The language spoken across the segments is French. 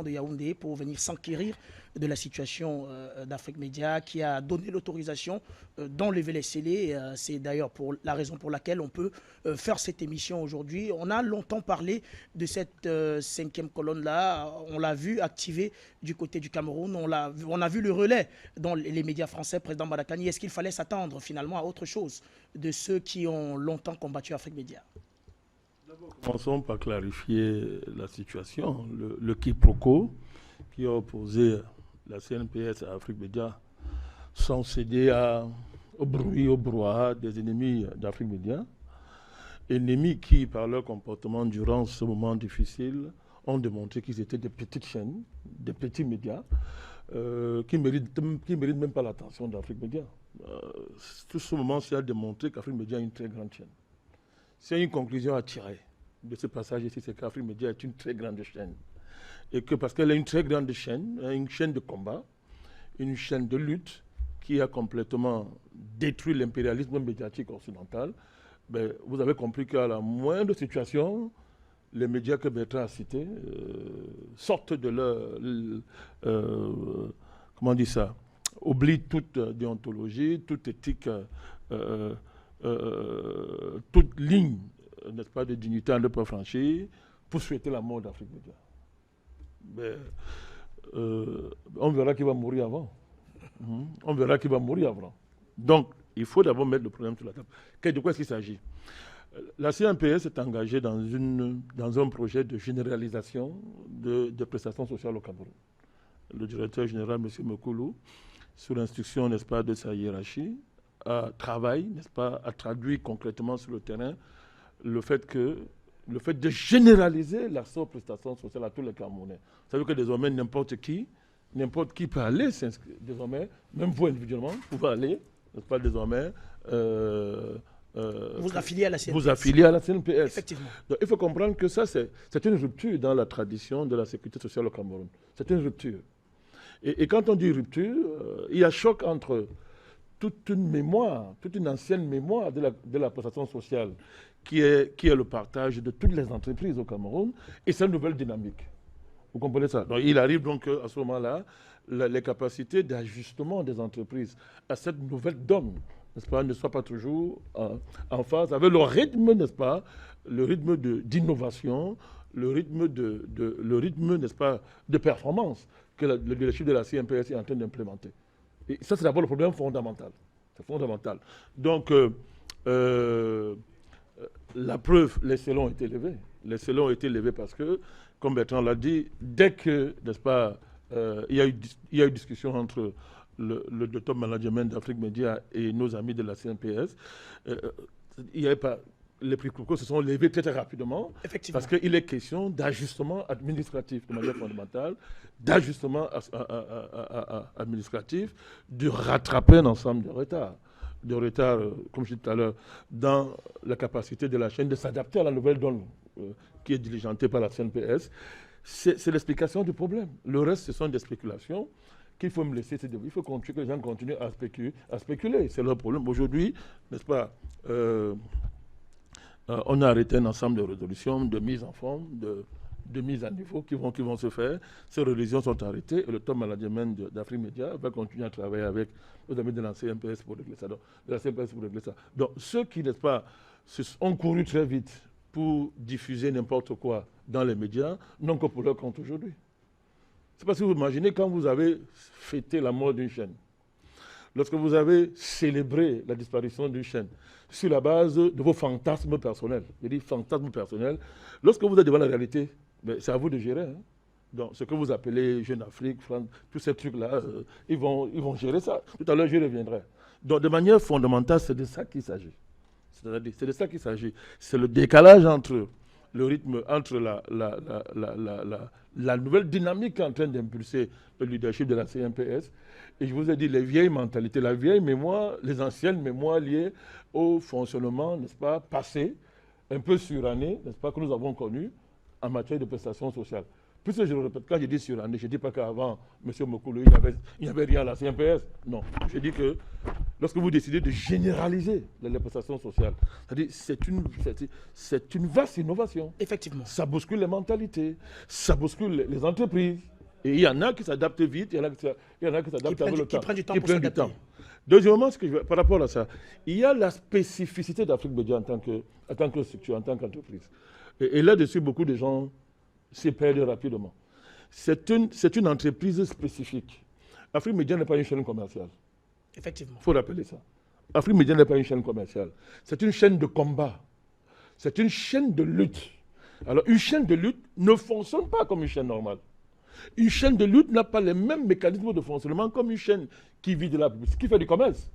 de Yaoundé pour venir s'enquérir de la situation d'Afrique Média qui a donné l'autorisation d'enlever les scellés. C'est d'ailleurs pour la raison pour laquelle on peut faire cette émission aujourd'hui. On a longtemps parlé de cette cinquième colonne-là. On l'a vu activer du côté du Cameroun. On a vu le relais dans les médias français, président Badakani. Est-ce qu'il fallait s'attendre finalement à autre chose de ceux qui ont longtemps combattu Afrique Média? Commençons par clarifier la situation. Le quiproquo qui a opposé la CNPS à Afrique Média sans céder au bruit, au brouhaha des ennemis d'Afrique Média. Ennemis qui, par leur comportement durant ce moment difficile, ont démontré qu'ils étaient des petites chaînes, des petits médias, qui méritent même pas l'attention d'Afrique Média. Tout ce moment-ci a démontré qu'Afrique Média est une très grande chaîne. C'est une conclusion à tirer de ce passage ici, c'est qu'Afrique Média est une très grande chaîne. Et que parce qu'elle est une très grande chaîne, une chaîne de combat, une chaîne de lutte qui a complètement détruit l'impérialisme médiatique occidental, ben, vous avez compris qu'à la moindre situation, les médias que Bertrand a cités sortent de leur... comment on dit ça? Oublient toute déontologie, toute éthique... toute ligne, n'est-ce pas, de dignité à ne pas franchir pour souhaiter la mort d'Afrique Média. On verra qui va mourir avant. On verra qui va mourir avant. Donc, il faut d'abord mettre le problème sur la table. De quoi est-ce qu'il s'agit? La CNPS est engagée dans un projet de généralisation de prestations sociales au Cameroun. Le directeur général, M. Mokoulou, sous l'instruction, n'est-ce pas, de sa hiérarchie, travail, n'est-ce pas, à traduire concrètement sur le terrain le fait de généraliser l'accès aux prestations sociales à tous les Camerounais. Ça veut dire que désormais, n'importe qui peut aller s'inscrire. Désormais, même vous individuellement, vous pouvez aller, n'est-ce pas, désormais... vous affiliez à la CNPS. Vous affiliez à la CNPS. Effectivement. Donc, il faut comprendre que ça, c'est une rupture dans la tradition de la sécurité sociale au Cameroun. C'est une rupture. Et quand on dit rupture, il y a choc entre toute une mémoire, toute une ancienne mémoire de la prestation sociale qui est le partage de toutes les entreprises au Cameroun et cette nouvelle dynamique. Vous comprenez ça? Donc, il arrive donc à ce moment-là, les capacités d'ajustement des entreprises à cette nouvelle donne, n'est-ce pas, ne soient pas toujours en phase avec le rythme, n'est-ce pas, le rythme d'innovation, le rythme, n'est-ce pas, de performance que le leadership de la CNPS est en train d'implémenter. Et ça, c'est d'abord le problème fondamental. C'est fondamental. Donc, la preuve, les scellons ont été levés. Les scellons ont été levés parce que, comme Bertrand l'a dit, dès que, n'est-ce pas, il y a eu discussion entre le top management d'Afrique Média et nos amis de la CNPS, il n'y avait pas... Les prix se sont levés très, très rapidement parce qu'il est question d'ajustement administratif de manière fondamentale, d'ajustement administratif, de rattraper un ensemble de retard, comme je disais tout à l'heure, dans la capacité de la chaîne de s'adapter à la nouvelle donne qui est diligentée par la CNPS. C'est l'explication du problème. Le reste, ce sont des spéculations qu'il faut me laisser. Il faut que les gens continuent à spéculer. C'est leur problème. Aujourd'hui, n'est-ce pas, on a arrêté un ensemble de résolutions, de mise en forme, de mise à niveau qui vont se faire. Ces résolutions sont arrêtées et le top management d'Afrique Média va continuer à travailler avec nos amis de la CNPS pour régler ça. Donc, ceux qui, n'est-ce pas, ont couru très vite pour diffuser n'importe quoi dans les médias n'ont que pour leur compte aujourd'hui. C'est parce que vous imaginez quand vous avez fêté la mort d'une chaîne, lorsque vous avez célébré la disparition d'une chaîne sur la base de vos fantasmes personnels, je dis fantasmes personnels, lorsque vous êtes devant la réalité, ben, c'est à vous de gérer. Hein. Donc, ce que vous appelez Jeune Afrique, France, tous ces trucs-là, ils vont gérer ça. Tout à l'heure, je reviendrai. Donc, de manière fondamentale, c'est de ça qu'il s'agit. C'est de ça qu'il s'agit. C'est le décalage entre le rythme, entre la nouvelle dynamique en train d'impulser le leadership de la CNPS. Et je vous ai dit, les vieilles mentalités, la vieille mémoire, les anciennes mémoires liées au fonctionnement, n'est-ce pas, passé, un peu suranné, n'est-ce pas, que nous avons connu en matière de prestations sociales. Puisque je le répète, quand je dis suranné, je ne dis pas qu'avant, M. Mokoulou, il n'y avait rien à la CNPS. Non, je dis que lorsque vous décidez de généraliser les prestations sociales, c'est-à-dire c'est une vaste innovation. Effectivement. Ça bouscule les mentalités, ça bouscule les entreprises. Et il y en a qui s'adaptent vite, il y en a qui s'adaptent avec le temps. Qui prennent du temps pour s'adapter. Deuxièmement, par rapport à ça, il y a la spécificité d'Afrique Média en tant que structure, en tant qu'entreprise. Et là-dessus, beaucoup de gens s'y perdent rapidement. C'est une entreprise spécifique. Afrique Média n'est pas une chaîne commerciale. Effectivement. Il faut rappeler ça. Afrique Média n'est pas une chaîne commerciale. C'est une chaîne de combat. C'est une chaîne de lutte. Alors, une chaîne de lutte ne fonctionne pas comme une chaîne normale. Une chaîne de lutte n'a pas les mêmes mécanismes de fonctionnement comme une chaîne qui vit de la publicité, qui fait du commerce.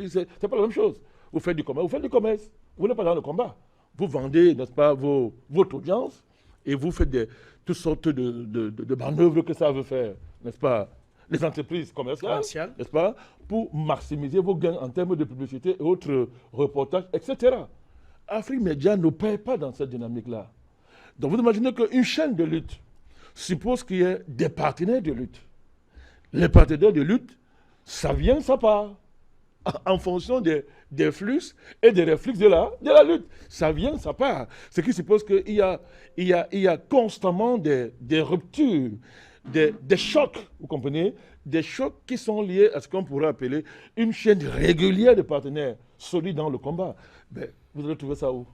C'est pas la même chose. Vous faites du commerce. Vous n'êtes pas dans le combat. Vous vendez, n'est-ce pas, votre audience et vous faites toutes sortes de manœuvres que ça veut faire, n'est-ce pas, les entreprises commerciales, n'est-ce pas, pour maximiser vos gains en termes de publicité et autres reportages, etc. Afrique Média ne paie pas dans cette dynamique-là. Donc vous imaginez qu'une chaîne de lutte suppose qu'il y ait des partenaires de lutte. Les partenaires de lutte, ça vient, ça part, en fonction des flux et des réflexes de la lutte. Ça vient, ça part. Ce qui suppose qu'il y a constamment des ruptures, des chocs, vous comprenez? Des chocs qui sont liés à ce qu'on pourrait appeler une chaîne régulière de partenaires solides dans le combat. Ben, vous allez trouver ça où?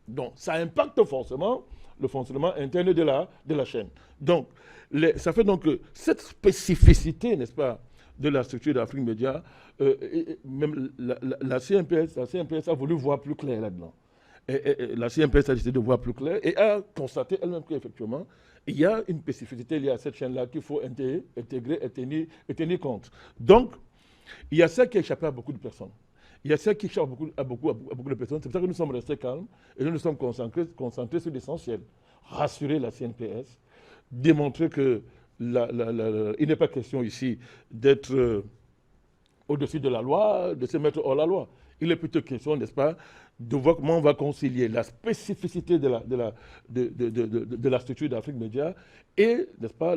Donc, ça impacte forcément le fonctionnement interne de la chaîne. Donc, ça fait donc que cette spécificité, n'est-ce pas, de la structure d'Afrique Média, même la CNPS a voulu voir plus clair là-dedans. Et la CNPS a décidé de voir plus clair et a constaté elle-même qu'effectivement, il y a une spécificité liée à cette chaîne-là qu'il faut intégrer et tenir compte. Donc, il y a ça qui a échappé à beaucoup de personnes. Il y a ça qui échappe à beaucoup de personnes. C'est pour ça que nous sommes restés calmes et nous nous sommes concentrés sur l'essentiel. Rassurer la CNPS, démontrer que il n'est pas question ici d'être au-dessus de la loi, de se mettre hors la loi. Il est plutôt question, n'est-ce pas, de voir comment on va concilier la spécificité de la structure d'Afrique Média et, n'est-ce pas,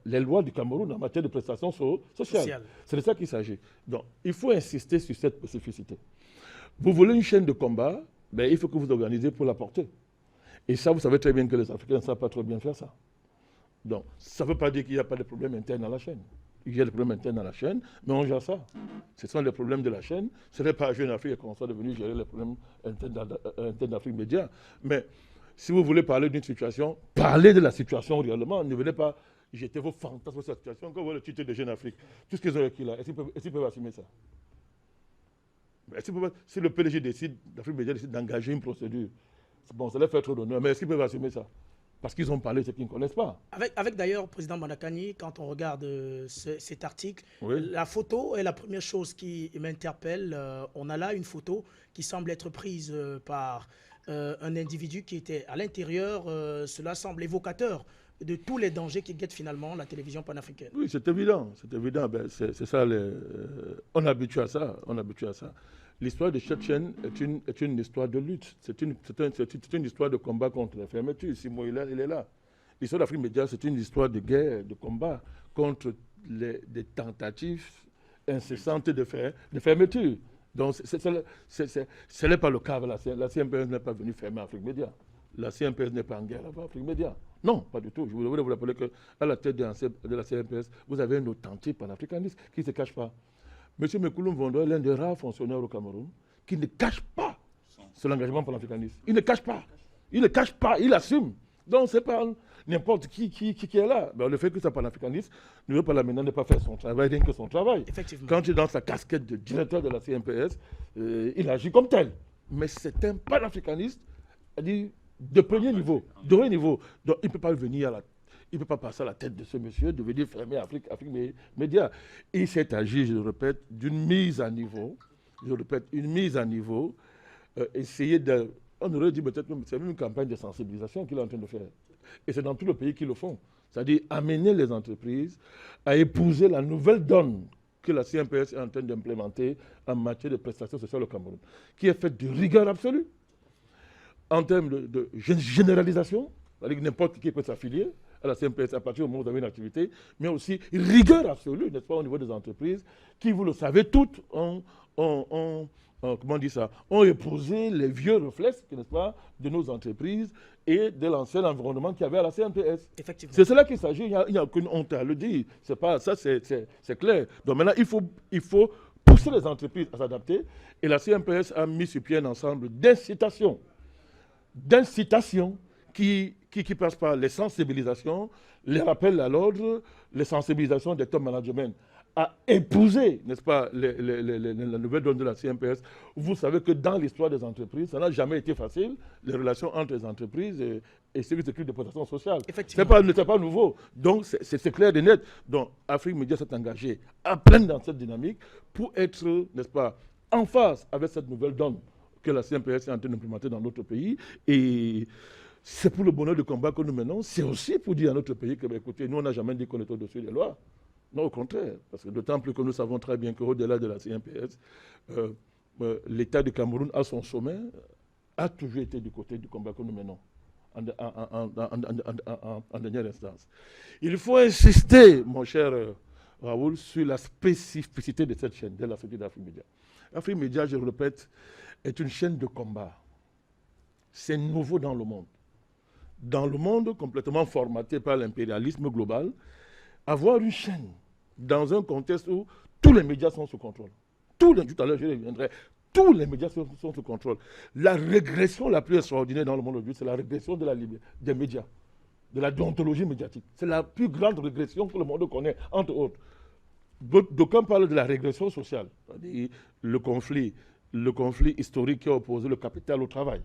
les lois du Cameroun en matière de prestations sociales. C'est de ça qu'il s'agit. Donc, il faut insister sur cette spécificité. Vous voulez une chaîne de combat, ben, il faut que vous organisez pour la porter. Et ça, vous savez très bien que les Africains ne savent pas trop bien faire ça. Donc, ça ne veut pas dire qu'il n'y a pas de problème interne à la chaîne. Il y a des problèmes internes dans la chaîne, mais on gère ça. Ce sont les problèmes de la chaîne. Ce n'est pas à Jeune Afrique qu'on soit devenu gérer les problèmes internes d'Afrique Média. Mais si vous voulez parler d'une situation, parlez de la situation réellement. Ne venez pas jeter vos fantasmes sur cette situation. Quand vous voyez le titre de Jeune Afrique, tout ce qu'ils ont écrit là, est-ce qu'ils peuvent assumer ça? Si le PDG d'Afrique Média décide d'engager une procédure, bon, ça leur fait trop d'honneur, mais est-ce qu'ils peuvent assumer ça? Parce qu'ils ont parlé de ce qu'ils ne connaissent pas. Avec d'ailleurs, Président Mandakani, quand on regarde cet article, oui, la photo est la première chose qui m'interpelle. On a là une photo qui semble être prise par un individu qui était à l'intérieur. Cela semble évocateur de tous les dangers qui guettent finalement la télévision panafricaine. Oui, c'est évident. C'est évident. Ben, c'est ça. On est habitué à ça. On est habitué à ça. L'histoire de cette chaîne est une histoire de lutte. C'est une histoire de combat contre la fermeture. Simon, il est là. L'histoire d'Afrique Média, c'est une histoire de guerre, de combat contre des tentatives incessantes de fermeture. Donc, ce n'est pas le cas. La CNPS n'est pas venue fermer Afrique Média. La CNPS n'est pas en guerre avec Afrique Média. Non, pas du tout. Je voulais vous rappeler qu'à la tête de la CNPS, vous avez un authentique panafricaniste qui ne se cache pas. M. Mekouloum Vondo est l'un des rares fonctionnaires au Cameroun qui ne cache pas son engagement pour l'africanisme. Il ne cache pas. Il ne cache pas, il assume. Donc, ce n'est pas n'importe qui est là. Ben, le fait que ce soit panafricaniste ne veut pas maintenant ne pas faire son travail, rien que son travail. Effectivement. Quand il est dans sa casquette de directeur de la CNPS, il agit comme tel. Mais c'est un panafricaniste, c'est-à-dire de premier niveau, de haut niveau. Donc, il ne peut pas venir il ne peut pas passer à la tête de ce monsieur, de venir fermer Afrique Média. Il s'est agi, je le répète, d'une mise à niveau. Je le répète, une mise à niveau. Essayer de... On aurait dit peut-être que c'est même une campagne de sensibilisation qu'il est en train de faire. Et c'est dans tout le pays qu'ils le font. C'est-à-dire amener les entreprises à épouser la nouvelle donne que la CNPS est en train d'implémenter en matière de prestations sociales au Cameroun, qui est faite de rigueur absolue, en termes de généralisation, c'est-à-dire que n'importe qui peut s'affilier à la CNPS à partir du moment où vous avez une activité, mais aussi rigueur absolue, n'est-ce pas, au niveau des entreprises, qui, vous le savez, toutes comment on dit ça, ont épousé les vieux réflexes, n'est-ce pas, de nos entreprises et de l'ancien environnement qu'il y avait à la CNPS. Effectivement. C'est cela qu'il s'agit, il n'y a aucune honte à le dire. C'est pas, ça, c'est clair. Donc maintenant, il faut pousser les entreprises à s'adapter. Et la CNPS a mis sur pied un ensemble d'incitations qui passent par les sensibilisations, les rappels à l'ordre, les sensibilisations des top management à épouser, n'est-ce pas, la nouvelle donne de la CNPS. Vous savez que dans l'histoire des entreprises, ça n'a jamais été facile, les relations entre les entreprises et ceux qui s'occupent des prestations sociales. Effectivement. Ce n'est pas nouveau. Donc, c'est clair et net. Donc, Afrique Média s'est engagée à plein dans cette dynamique pour être, n'est-ce pas, en phase avec cette nouvelle donne que la CNPS est en train d'implémenter dans notre pays. Et c'est pour le bonheur du combat que nous menons. C'est aussi pour dire à notre pays que, écoutez, nous, on n'a jamais dit qu'on était au-dessus des lois. Non, au contraire, parce que d'autant plus que nous savons très bien qu'au-delà de la CNPS, l'État du Cameroun, à son sommet, a toujours été du côté du combat que nous menons en dernière instance. Il faut insister, mon cher Raoul, sur la spécificité de cette chaîne, de la société d'Afrique Média. Afrique Média, je le répète, est une chaîne de combat. C'est nouveau dans le monde. Dans le monde complètement formaté par l'impérialisme global, avoir une chaîne dans un contexte où tous les médias sont sous contrôle. Tout à l'heure, je reviendrai. Tous les médias sont sous contrôle. La régression la plus extraordinaire dans le monde aujourd'hui, c'est la régression des médias, de la déontologie médiatique. C'est la plus grande régression que le monde connaît, entre autres. D'aucuns parlent de la régression sociale, c'est-à-dire le conflit historique qui a opposé le capital au travail.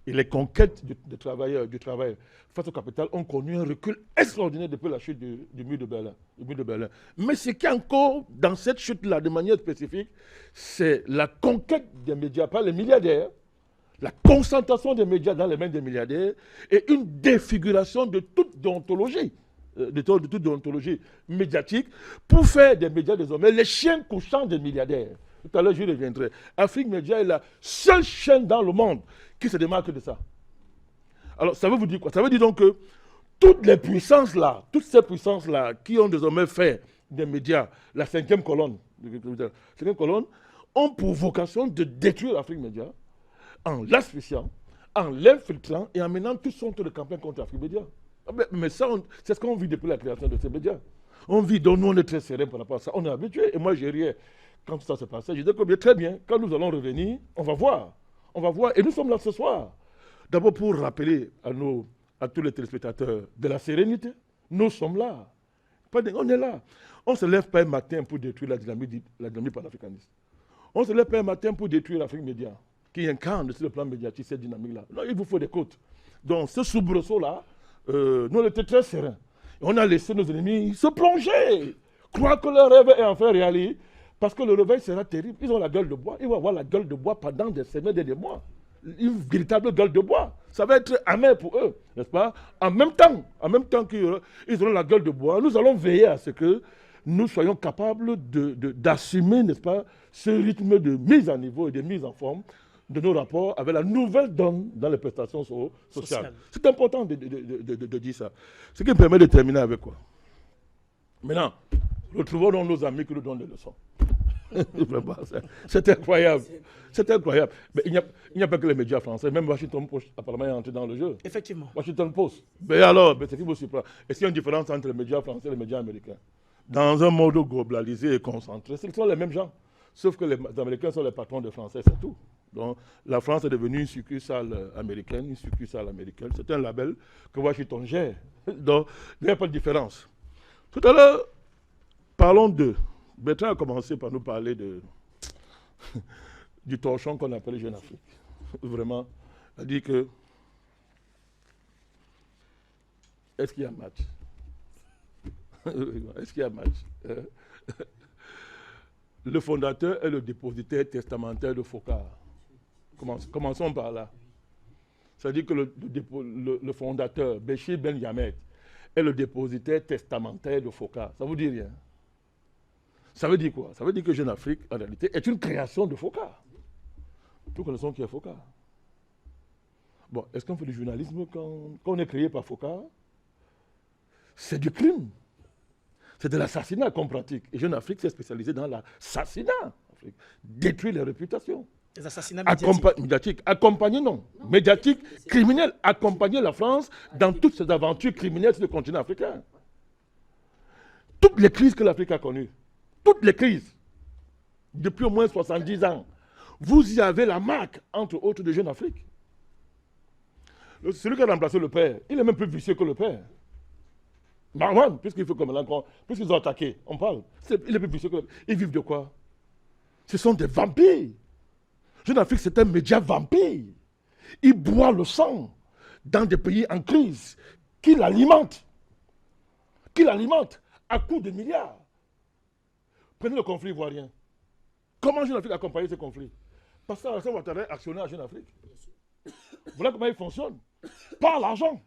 Et les conquêtes du travail face au capital ont connu un recul extraordinaire depuis la chute du mur de Berlin. Mais ce qui est encore dans cette chute-là, de manière spécifique, c'est la conquête des médias par les milliardaires, la concentration des médias dans les mains des milliardaires et une défiguration de toute déontologie, médiatique pour faire des médias désormais les chiens couchants des milliardaires. Tout à l'heure, je reviendrai. Afrique Média est la seule chaîne dans le monde qui se démarque de ça. Alors, ça veut vous dire quoi? Ça veut dire donc que toutes ces puissances-là, qui ont désormais fait des médias la cinquième colonne, ont pour vocation de détruire Afrique Média en l'asphyxiant, en l'infiltrant et en menant toutes sortes de campagnes contre Afrique Média. Mais ça, c'est ce qu'on vit depuis la création de ces médias. On vit, donc nous, on est très serein par rapport à ça. On est habitué. Et moi, j'ai rien. Quand ça se passait, je disais que très bien, quand nous allons revenir, on va voir. Et nous sommes là ce soir. D'abord pour rappeler à tous les téléspectateurs de la sérénité. Nous sommes là. On est là. On ne se lève pas un matin pour détruire la dynamique panafricaniste. On ne se lève pas un matin pour détruire l'Afrique Média, qui incarne sur le plan médiatique cette dynamique-là. Non, il vous faut des côtes. Donc ce soubresaut-là, nous on était très sereins. On a laissé nos ennemis se plonger, croire que leur rêve est enfin réalisé. Parce que le réveil sera terrible. Ils ont la gueule de bois. Ils vont avoir la gueule de bois pendant des semaines et des mois. Une véritable gueule de bois. Ça va être amer pour eux, n'est-ce pas? En même temps qu'ils auront la gueule de bois, nous allons veiller à ce que nous soyons capables d'assumer, n'est-ce pas, ce rythme de mise à niveau et de mise en forme de nos rapports avec la nouvelle donne dans les prestations sociales. C'est important de dire ça. Ce qui me permet de terminer avec quoi? Maintenant, retrouvons donc nos amis qui nous donnent des leçons. C'est incroyable. C'est incroyable. Mais il n'y a pas que les médias français. Même Washington Post apparemment est entré dans le jeu. Effectivement. Washington Post. Mais alors, c'est qui vous surprend? Est-ce qu'il y a une différence entre les médias français et les médias américains? Dans un monde globalisé et concentré, ce sont les mêmes gens. Sauf que les Américains sont les patrons des Français, c'est tout. Donc, la France est devenue une succursale américaine, C'est un label que Washington gère. Donc, il n'y a pas de différence. Tout à l'heure, parlons de... Bertrand a commencé par nous parler du torchon qu'on appelle Jeune Afrique. Vraiment, il a dit que... Est-ce qu'il y a match? Est-ce qu'il y a match? Le fondateur est le dépositaire testamentaire de Foccart. Commençons par là. C'est-à-dire que le fondateur, Béchir Ben Yamed, est le dépositaire testamentaire de Foccart. Ça vous dit rien? Ça veut dire quoi? Ça veut dire que Jeune Afrique, en réalité, est une création de Foccart. Nous connaissons qui est Foccart. Bon, est-ce qu'on fait du journalisme quand on est créé par Foccart? c'est du crime. C'est de l'assassinat qu'on pratique. Et Jeune Afrique s'est spécialisée dans l'assassinat. Détruire les réputations. Les assassinats médiatiques. Médiatiques. Accompagner, non. Médiatiques, criminels. Accompagner la France dans toutes ces aventures criminelles sur le continent africain. Toutes les crises que l'Afrique a connues, toutes les crises, depuis au moins 70 ans, vous y avez la marque, entre autres, de Jeune Afrique. Celui qui a remplacé le père, il est même plus vicieux que le père. Marwan, puisqu'il faut comme l'encore, puisqu'ils ont attaqué, on parle. Il est plus vicieux que le père. Ils vivent de quoi? Ce sont des vampires. Jeune Afrique, c'est un média vampire. Il boit le sang dans des pays en crise, qui l'alimentent. À coups de milliards. Prenez le conflit ivoirien. Comment Jeune Afrique a accompagné ce conflit? Parce que Alassane Ouattara est actionnaire à Jeune Afrique. Voilà comment il fonctionne. Par l'argent.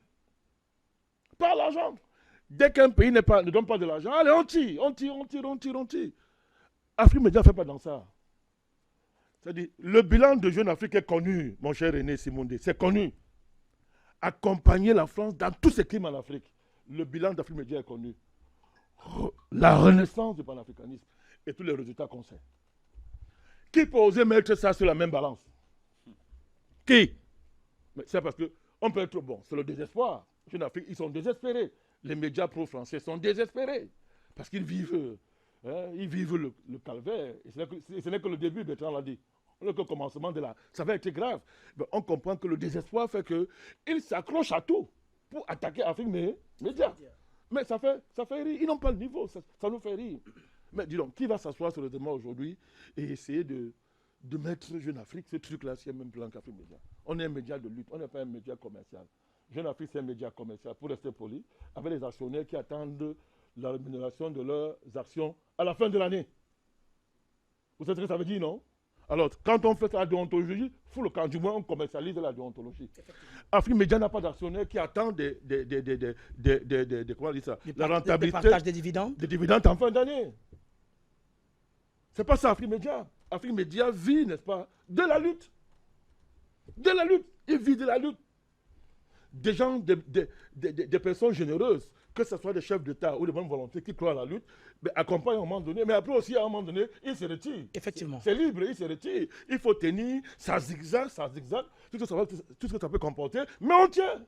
Par l'argent. Dès qu'un pays ne donne pas de l'argent, allez, on tire. Afrique Média ne fait pas dans ça. C'est-à-dire, le bilan de Jeune Afrique est connu, mon cher René Simondé, c'est connu. Accompagner la France dans tous ces crimes en Afrique. Le bilan d'Afrique Média est connu. La renaissance du panafricanisme et tous les résultats qu'on sait. Qui peut oser mettre ça sur la même balance? Qui? Mais c'est parce qu'on peut être bon. C'est le désespoir. Jeune Afrique, ils sont désespérés. Les médias pro-français sont désespérés. Parce qu'ils vivent, le calvaire. Et ce n'est que le début, Bertrand l'a dit. Le commencement de ça va être grave. Mais on comprend que le désespoir fait qu'ils s'accrochent à tout pour attaquer Afrique Média. Mais ça fait rire. Ils n'ont pas le niveau. Ça nous fait rire. Mais dis donc, qui va s'asseoir sur le débat aujourd'hui et essayer de mettre Jeune Afrique, ce truc-là, sur le même plan qu'Afrique Média? On est un média de lutte, on n'est pas un média commercial. Jeune Afrique, c'est un média commercial, pour rester poli, avec les actionnaires qui attendent la rémunération de leurs actions à la fin de l'année. Vous savez ce que ça veut dire, non? Alors, quand on fait la déontologie, il faut le cas, du moins, on commercialise la déontologie. Afrique Média n'a pas d'actionnaires qui attendent comment on dit ça? La rentabilité. Des partages des dividendes. Des dividendes en fin d'année. C'est pas ça, Afrique Média. Afrique Média vit, n'est-ce pas, de la lutte. De la lutte. Il vit de la lutte. Des gens, des personnes généreuses, que ce soit des chefs d'État ou des bonnes volontés qui croient à la lutte, mais accompagnent à un moment donné, mais après aussi à un moment donné, ils se retirent. Effectivement. C'est libre, ils se retirent. Il faut tenir, ça zigzag, tout ce que ça peut comporter, mais on tient.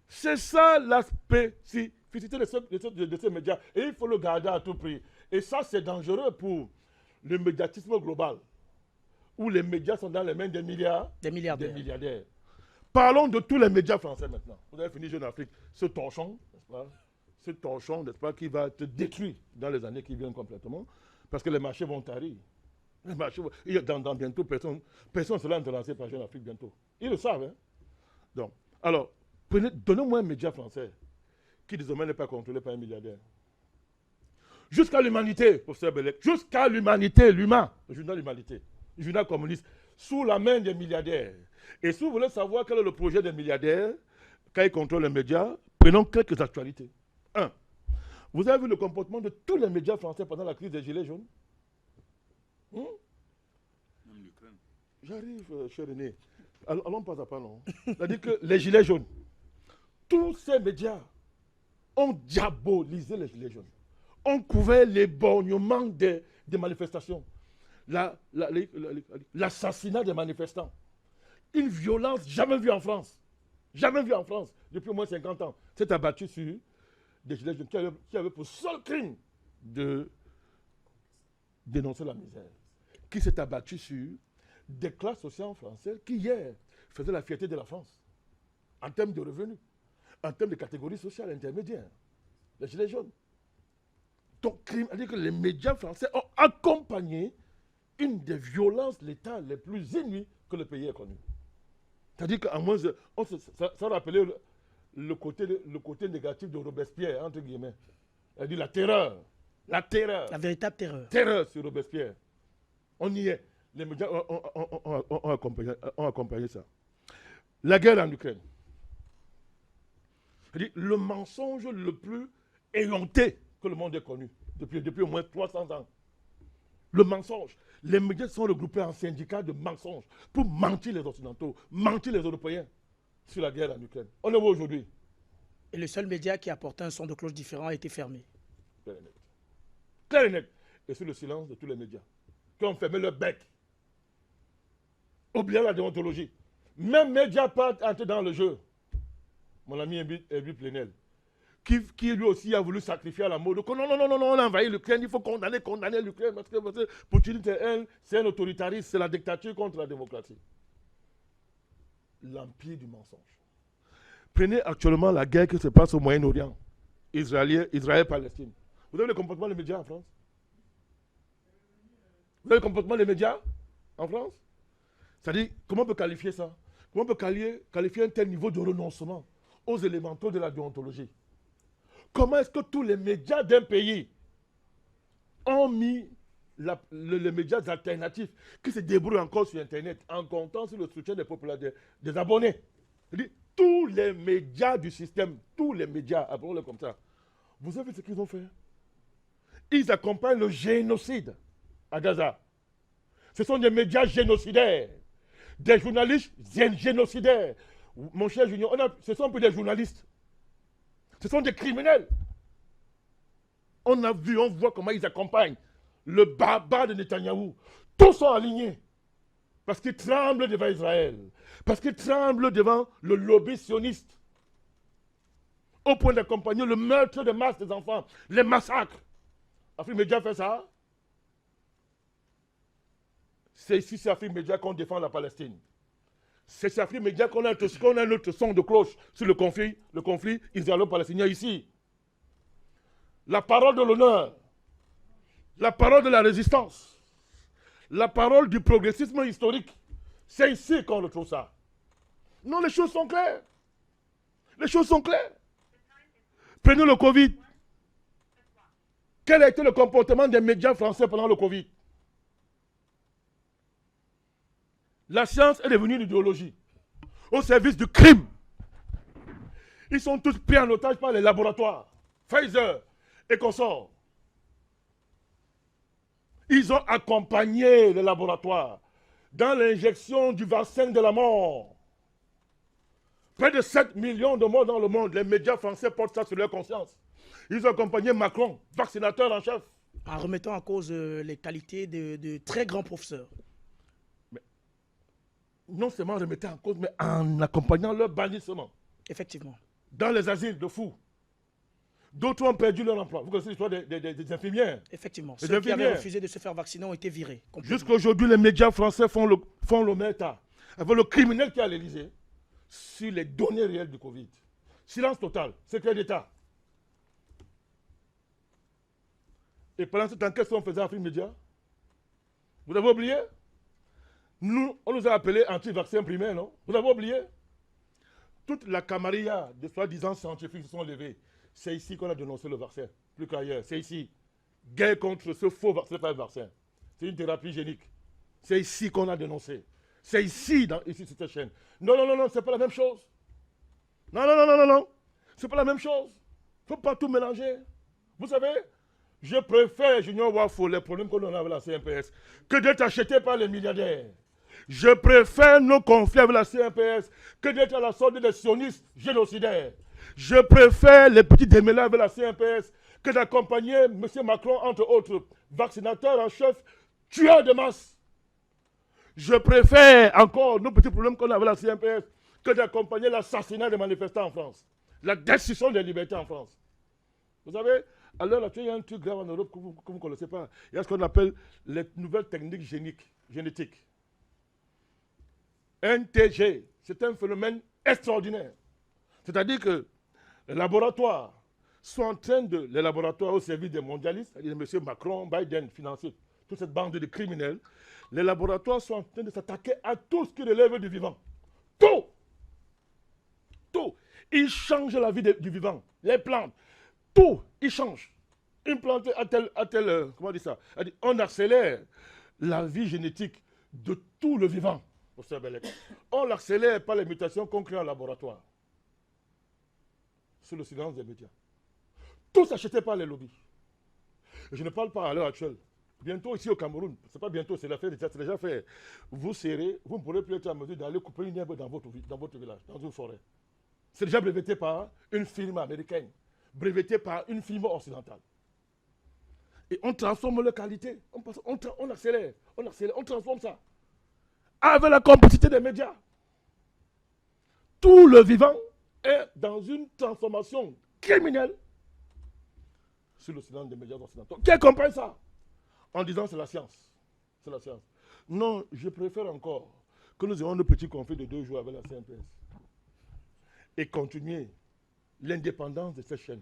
C'est ça la spécificité de ces médias. Et il faut le garder à tout prix. Et ça, c'est dangereux pour le médiatisme global, où les médias sont dans les mains des milliardaires. Parlons de tous les médias français maintenant. Vous avez fini Jeune Afrique. Ce torchon, n'est-ce pas? Ce torchon, n'est-ce pas, qui va être détruit dans les années qui viennent complètement, parce que les marchés vont tarir. Les marchés dans bientôt, personne ne sera intéressé par Jeune Afrique bientôt. Ils le savent. Hein? Donc, alors, donnez-moi un média français qui désormais n'est pas contrôlé par un milliardaire. Jusqu'à l'humanité, professeur Bellec, jusqu'à l'humanité, l'humain, le journal L'Humanité, le journal communiste, sous la main des milliardaires. Et si vous voulez savoir quel est le projet des milliardaires, quand ils contrôlent les médias, prenons quelques actualités. 1. Vous avez vu le comportement de tous les médias français pendant la crise des Gilets jaunes? Même l'Ukraine. J'arrive, cher René. Allons pas à pas, non. C'est-à-dire que les Gilets jaunes, tous ces médias ont diabolisé les Gilets jaunes. On couvert l'éborgnement des manifestations, l'assassinat des manifestants. Une violence jamais vue en France. Jamais vue en France depuis au moins 50 ans. C'est abattu sur des Gilets jaunes qui avaient pour seul crime de dénoncer la misère. Qui s'est abattu sur des classes sociales françaises qui hier faisaient la fierté de la France. En termes de revenus, en termes de catégories sociales intermédiaires. Les Gilets jaunes. Donc, c'est-à-dire que les médias français ont accompagné une des violences létales les plus inouïes que le pays ait connues. C'est-à-dire qu'en moins, ça rappelait le côté négatif de Robespierre, entre guillemets. C'est-à-dire la terreur. La terreur. La véritable terreur. Terreur sur Robespierre. On y est. Les médias ont accompagné ça. La guerre en Ukraine. C'est-à-dire le mensonge le plus éhonté que le monde ait connu depuis au moins 300 ans. Le mensonge. Les médias sont regroupés en syndicats de mensonges pour mentir les Occidentaux, mentir les Européens sur la guerre en Ukraine. On est où aujourd'hui? Et le seul média qui apportait un son de cloche différent a été fermé. Clair et net. Clair et net. Et c'est le silence de tous les médias qui ont fermé leur bec. Oubliant la déontologie. Même Mediapart entré dans le jeu. Mon ami Ebi Plenel, qui lui aussi a voulu sacrifier à la mode. Non, non, non, non, on a envahi l'Ukraine, il faut condamner l'Ukraine parce que Poutine, c'est un autoritarisme, c'est la dictature contre la démocratie. L'empire du mensonge. Prenez actuellement la guerre qui se passe au Moyen-Orient, Israël-Palestine. Vous avez le comportement des médias en France? Vous avez le comportement des médias en France? C'est-à-dire, comment on peut qualifier ça? Comment on peut qualifier un tel niveau de renoncement aux élémentaux de la déontologie? Comment est-ce que tous les médias d'un pays ont mis les médias alternatifs qui se débrouillent encore sur Internet en comptant sur le soutien des populations, des abonnés? C'est-à-dire, tous les médias du système, tous les médias, appelons-le comme ça, vous avez vu ce qu'ils ont fait? Ils accompagnent le génocide à Gaza. Ce sont des médias génocidaires, des journalistes génocidaires. Mon cher Junior, ce sont plus des journalistes. Ce sont des criminels. On a vu, on voit comment ils accompagnent le barbare de Netanyahou. Tous sont alignés. Parce qu'ils tremblent devant Israël. Parce qu'ils tremblent devant le lobby sioniste. Au point d'accompagner le meurtre de masse des enfants, les massacres. Afrique Média fait ça. C'est ici, c'est Afrique Média qu'on défend la Palestine. C'est Afrique Média qu'on a notre son de cloche sur le conflit israélo-palestinien ici. La parole de l'honneur, la parole de la résistance, la parole du progressisme historique, c'est ici qu'on retrouve ça. Non, les choses sont claires. Les choses sont claires. Prenez le Covid. Quel a été le comportement des médias français pendant le Covid? La science est devenue une idéologie au service du crime. Ils sont tous pris en otage par les laboratoires, Pfizer et consorts. Ils ont accompagné les laboratoires dans l'injection du vaccin de la mort. Près de 7 millions de morts dans le monde. Les médias français portent ça sur leur conscience. Ils ont accompagné Macron, vaccinateur en chef. En remettant en cause les qualités de très grands professeurs. Mais non seulement remettant en cause, mais en accompagnant leur bannissement. Effectivement. Dans les asiles de fous. D'autres ont perdu leur emploi. Vous connaissez l'histoire des infirmières? Effectivement. Ceux qui avaient refusé de se faire vacciner ont été virés. Jusqu'à aujourd'hui, les médias français font le méta avec le criminel qui est à l'Élysée sur les données réelles du Covid. Silence total, secret d'État. Et pendant ce temps, qu'est-ce qu'on faisait à Afrique Média? Vous avez oublié? Nous, on nous a appelés anti-vaccins primaires, non? Vous avez oublié? Toute la camarilla de soi-disant scientifiques se sont levés. C'est ici qu'on a dénoncé le vaccin, plus qu'ailleurs. C'est ici. Guerre contre ce faux vaccin, pas un vaccin. C'est une thérapie génique. C'est ici qu'on a dénoncé. C'est ici, ici, cette chaîne. Non, non, non, non, c'est pas la même chose. Non, non, non, non, non, non. C'est pas la même chose. Il ne faut pas tout mélanger. Vous savez, je préfère, Junior Wafo, les problèmes qu'on a avec la CNPS, que d'être acheté par les milliardaires. Je préfère nos conflits avec la CNPS que d'être à la sorte des sionistes génocidaires. Je préfère les petits démêlés avec la CNPS que d'accompagner M. Macron, entre autres, vaccinateur en chef, tueur de masse. Je préfère encore nos petits problèmes qu'on a avec la CNPS que d'accompagner l'assassinat des manifestants en France. La destruction des libertés en France. Vous savez, à l'heure actuelle, il y a un truc grave en Europe que vous ne connaissez pas. Il y a ce qu'on appelle les nouvelles techniques génétiques. NTG, c'est un phénomène extraordinaire. C'est-à-dire que les laboratoires sont en train les laboratoires au service des mondialistes, c'est-à-dire M. Macron, Biden, financier, toute cette bande de criminels, les laboratoires sont en train de s'attaquer à tout ce qui relève du vivant. Tout. Tout. Ils changent la vie du vivant. Les plantes. Tout. Ils changent. Une plante comment on dit ça? On accélère la vie génétique de tout le vivant. On l'accélère par les mutations qu'on crée en laboratoire. Sous le silence des médias. Tout acheté par les lobbies. Et je ne parle pas à l'heure actuelle. Bientôt ici au Cameroun, c'est pas bientôt, c'est déjà fait. Vous serrez, vous ne pourrez plus être en mesure d'aller couper une herbe dans votre village, dans une forêt. C'est déjà breveté par une firme américaine, breveté par une firme occidentale. Et on transforme leur qualité, on accélère, on transforme ça. Avec la complicité des médias. Tout le vivant est dans une transformation criminelle sur le silence des médias occidentaux. Qui comprend ça? En disant c'est la science. C'est la science. Non, je préfère encore que nous ayons nos petits conflits de 2 jours avec la CNPS et continuer l'indépendance de cette chaîne.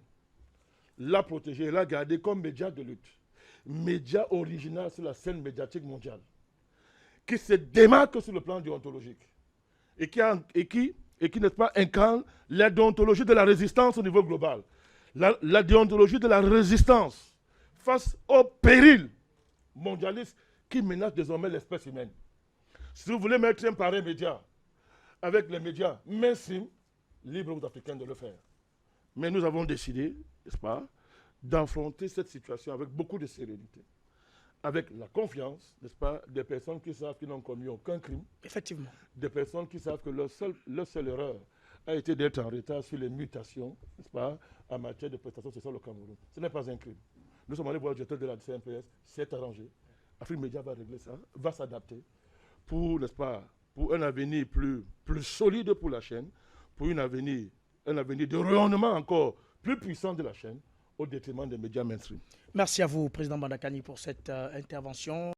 La protéger, la garder comme média de lutte. Média original sur la scène médiatique mondiale. Qui se démarque sur le plan déontologique. Et qui n'est-ce pas, incarne la déontologie de la résistance au niveau global. La déontologie de la résistance face au péril mondialiste qui menace désormais l'espèce humaine. Si vous voulez mettre un pareil média avec les médias mainstream, libre aux Africains de le faire. Mais nous avons décidé, n'est-ce pas, d'affronter cette situation avec beaucoup de sérénité. Avec la confiance, n'est-ce pas, des personnes qui savent qu'ils n'ont commis aucun crime. Effectivement. Des personnes qui savent que leur seule erreur a été d'être en retard sur les mutations, n'est-ce pas, en matière de prestations sociales au Cameroun. Ce n'est pas un crime. Nous sommes allés voir le directeur de la CNPS, c'est arrangé. Afrique Média va régler ça, va s'adapter pour, n'est-ce pas, pour un avenir plus solide pour la chaîne, pour un avenir de rayonnement encore plus puissant de la chaîne, au détriment des médias mainstream. Merci à vous, Président Bandakani, pour cette intervention.